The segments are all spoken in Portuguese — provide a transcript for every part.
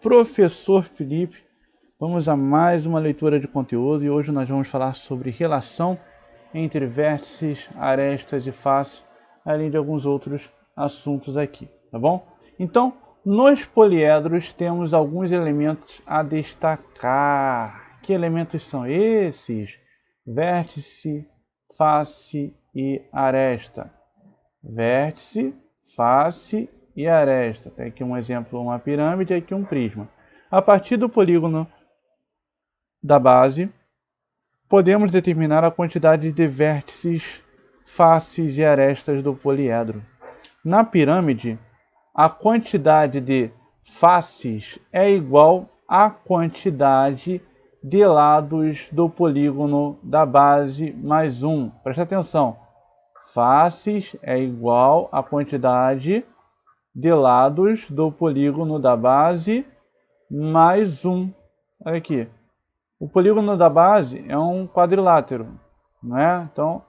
Professor Felipe, vamos a mais uma leitura de conteúdo e hoje nós vamos falar sobre relação entre vértices, arestas e faces, além de alguns outros assuntos aqui, tá bom? Então, nos poliedros temos alguns elementos a destacar. Que elementos são esses? Vértice, face e aresta. Vértice, face e aresta. Tem aqui um exemplo, uma pirâmide, e aqui um prisma. A partir do polígono da base, podemos determinar a quantidade de vértices, faces e arestas do poliedro. Na pirâmide, a quantidade de faces é igual à quantidade de lados do polígono da base mais 1. Presta atenção. Faces é igual à quantidade de lados do polígono da base mais 1. Olha aqui. O polígono da base é um quadrilátero, não é? Então,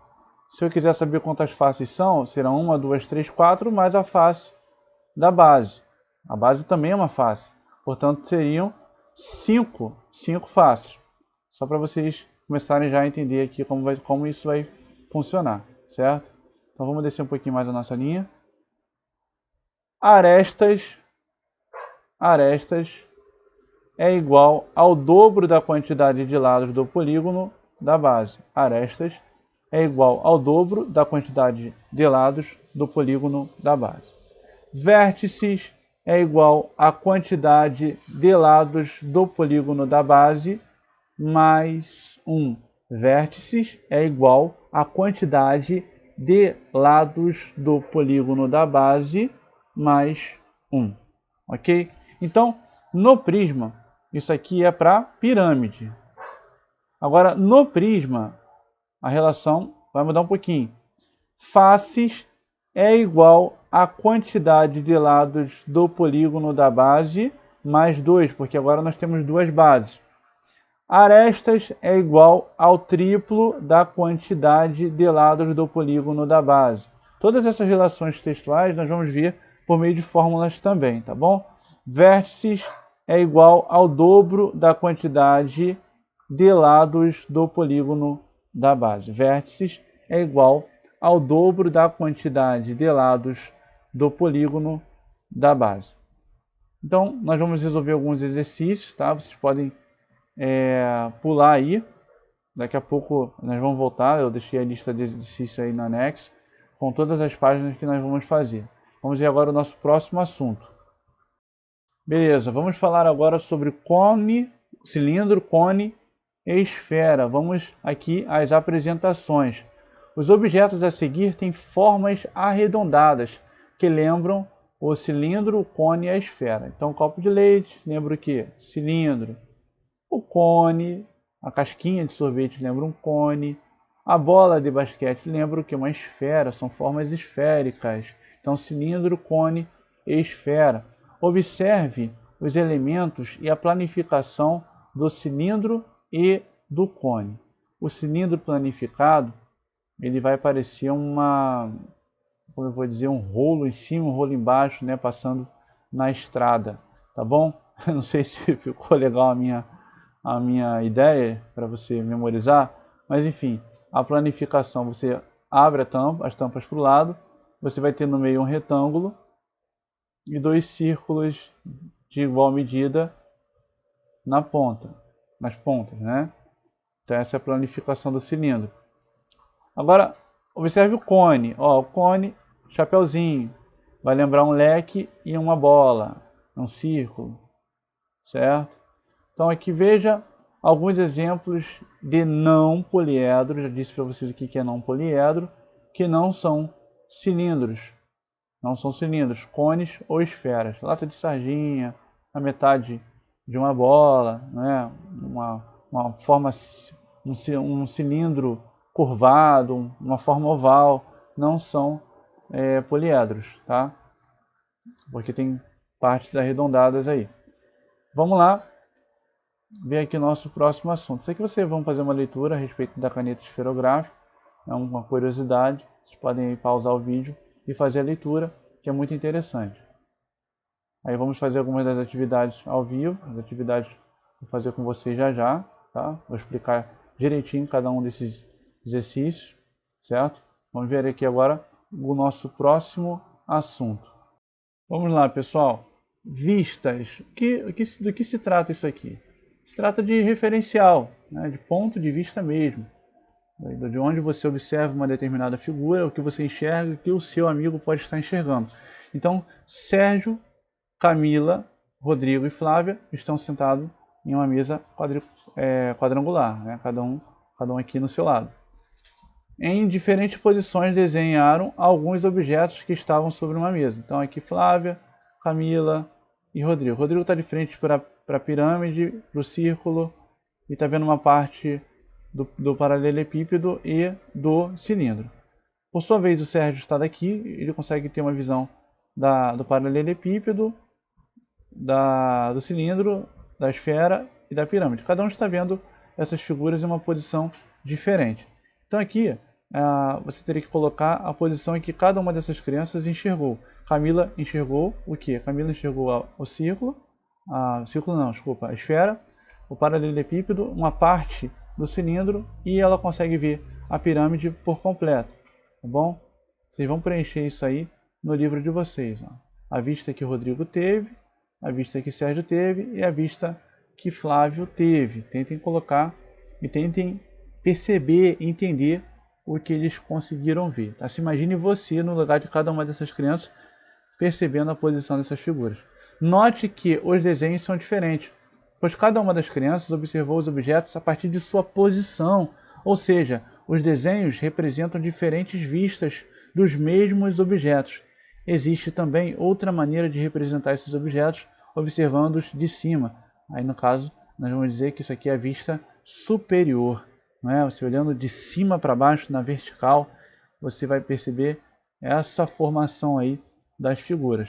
se eu quiser saber quantas faces são, serão 1, 2, 3, 4, mais a face da base. A base também é uma face. Portanto, seriam 5 faces. Só para vocês começarem já a entender aqui como isso vai funcionar, certo? Então, vamos descer um pouquinho mais a nossa linha. Arestas é igual ao dobro da quantidade de lados do polígono da base. Arestas é igual ao dobro da quantidade de lados do polígono da base. Vértices é igual à quantidade de lados do polígono da base mais 1. Vértices é igual à quantidade de lados do polígono da base mais 1. Ok? Então, no prisma, isso aqui é para pirâmide. Agora, no prisma, a relação vai mudar um pouquinho. Faces é igual à quantidade de lados do polígono da base mais 2, porque agora nós temos duas bases. Arestas é igual ao triplo da quantidade de lados do polígono da base. Todas essas relações textuais nós vamos ver por meio de fórmulas também, tá bom? Vértices é igual ao dobro da quantidade de lados do polígono da base. Vértices é igual ao dobro da quantidade de lados do polígono da base. Então, nós vamos resolver alguns exercícios, tá? Vocês podem pular aí. Daqui a pouco nós vamos voltar. Eu deixei a lista de exercícios aí no anexo, com todas as páginas que nós vamos fazer. Vamos ver agora o nosso próximo assunto. Beleza, vamos falar agora sobre cone, cilindro, cone e esfera. Vamos aqui às apresentações. Os objetos a seguir têm formas arredondadas, que lembram o cilindro, o cone e a esfera. Então, o copo de leite lembra o quê? Cilindro. O cone, a casquinha de sorvete lembra um cone. A bola de basquete lembra o quê? Uma esfera, são formas esféricas. Então, cilindro, cone e esfera. Observe os elementos e a planificação do cilindro e do cone. O cilindro planificado, ele vai parecer como eu vou dizer, um rolo em cima, um rolo embaixo, né, passando na estrada, tá bom? Eu não sei se ficou legal a minha ideia para você memorizar, mas enfim, a planificação, você abre as tampas para o lado, você vai ter no meio um retângulo e dois círculos de igual medida nas pontas, né? Então essa é a planificação do cilindro. Agora, observe o cone. Ó, o cone, chapeuzinho, vai lembrar um leque e uma bola, um círculo, certo? Então aqui veja alguns exemplos de não poliedro. Já disse para vocês aqui que é não poliedro, que não são cilindros. Não são cilindros, cones ou esferas. Lata de sardinha, a metade de uma bola, né? uma forma, um cilindro curvado, uma forma oval, não são poliedros, tá? Porque tem partes arredondadas aí. Vamos lá ver aqui o nosso próximo assunto. Isso aqui vocês vão fazer uma leitura a respeito da caneta esferográfica, é uma curiosidade. Vocês podem aí pausar o vídeo e fazer a leitura, que é muito interessante. Aí vamos fazer algumas das atividades ao vivo, as atividades vou fazer com vocês já já, tá? Vou explicar direitinho cada um desses exercícios, certo? Vamos ver aqui agora o nosso próximo assunto. Vamos lá, pessoal. Vistas. Do que se trata isso aqui? Se trata de referencial, né? De ponto de vista mesmo. De onde você observa uma determinada figura, o que você enxerga, o que o seu amigo pode estar enxergando. Então, Sérgio, Camila, Rodrigo e Flávia estão sentados em uma mesa quadrangular, né? Cada um aqui no seu lado. Em diferentes posições desenharam alguns objetos que estavam sobre uma mesa. Então aqui Flávia, Camila e Rodrigo. Rodrigo está de frente para a pirâmide, para o círculo, e está vendo uma parte do paralelepípedo e do cilindro. Por sua vez, o Sérgio está daqui, ele consegue ter uma visão do paralelepípedo, do cilindro, da esfera e da pirâmide. Cada um está vendo essas figuras em uma posição diferente. Então aqui você teria que colocar a posição em que cada uma dessas crianças enxergou. Camila enxergou o quê? Camila enxergou o círculo, a esfera, o paralelepípedo, uma parte do cilindro e ela consegue ver a pirâmide por completo, tá bom? Vocês vão preencher isso aí no livro de vocês. Ó. A vista que o Rodrigo teve, a vista que Sérgio teve e a vista que Flávio teve. Tentem colocar e tentem perceber, entender o que eles conseguiram ver. Tá? Se imagine você no lugar de cada uma dessas crianças percebendo a posição dessas figuras. Note que os desenhos são diferentes, pois cada uma das crianças observou os objetos a partir de sua posição, ou seja, os desenhos representam diferentes vistas dos mesmos objetos. Existe também outra maneira de representar esses objetos, observando-os de cima. Aí no caso, nós vamos dizer que isso aqui é a vista superior. Não é? Você olhando de cima para baixo, na vertical, você vai perceber essa formação aí das figuras.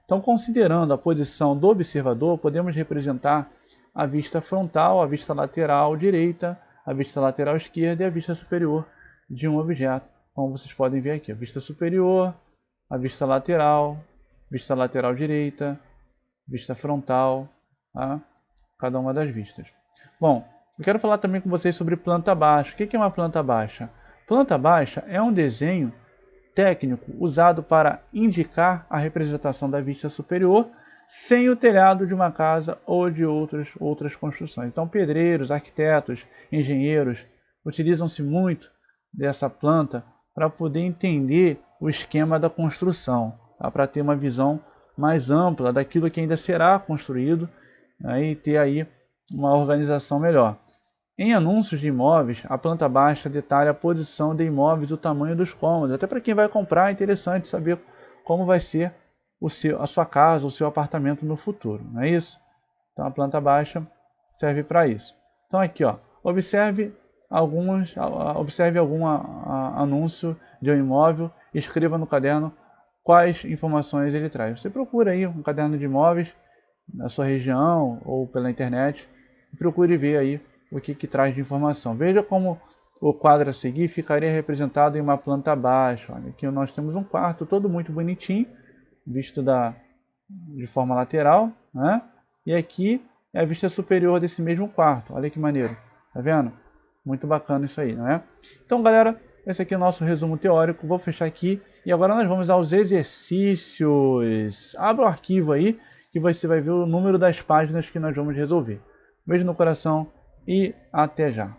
Então, considerando a posição do observador, podemos representar a vista frontal, a vista lateral direita, a vista lateral esquerda e a vista superior de um objeto. Como vocês podem ver aqui, a vista superior, a vista lateral direita, vista frontal, tá? Cada uma das vistas. Bom, eu quero falar também com vocês sobre planta baixa. O que é uma planta baixa? Planta baixa é um desenho técnico usado para indicar a representação da vista superior sem o telhado de uma casa ou de outras construções. Então, pedreiros, arquitetos, engenheiros utilizam-se muito dessa planta para poder entender o esquema da construção, tá? Para ter uma visão mais ampla daquilo que ainda será construído, né? E ter aí uma organização melhor. Em anúncios de imóveis, a planta baixa detalha a posição de imóveis e o tamanho dos cômodos. Até para quem vai comprar é interessante saber como vai ser a sua casa, o seu apartamento no futuro, não é isso? Então a planta baixa serve para isso. Então aqui, ó, observe algum anúncio de um imóvel e escreva no caderno quais informações ele traz. Você procura aí um caderno de imóveis na sua região ou pela internet e procure ver aí o que traz de informação. Veja como o quadro a seguir ficaria representado em uma planta baixa. Olha, aqui nós temos um quarto todo muito bonitinho, visto de forma lateral, né? E aqui é a vista superior desse mesmo quarto. Olha que maneiro, tá vendo? Muito bacana isso aí, não é? Então, galera, esse aqui é o nosso resumo teórico. Vou fechar aqui e agora nós vamos aos exercícios. Abra o arquivo aí que você vai ver o número das páginas que nós vamos resolver. Beijo no coração e até já.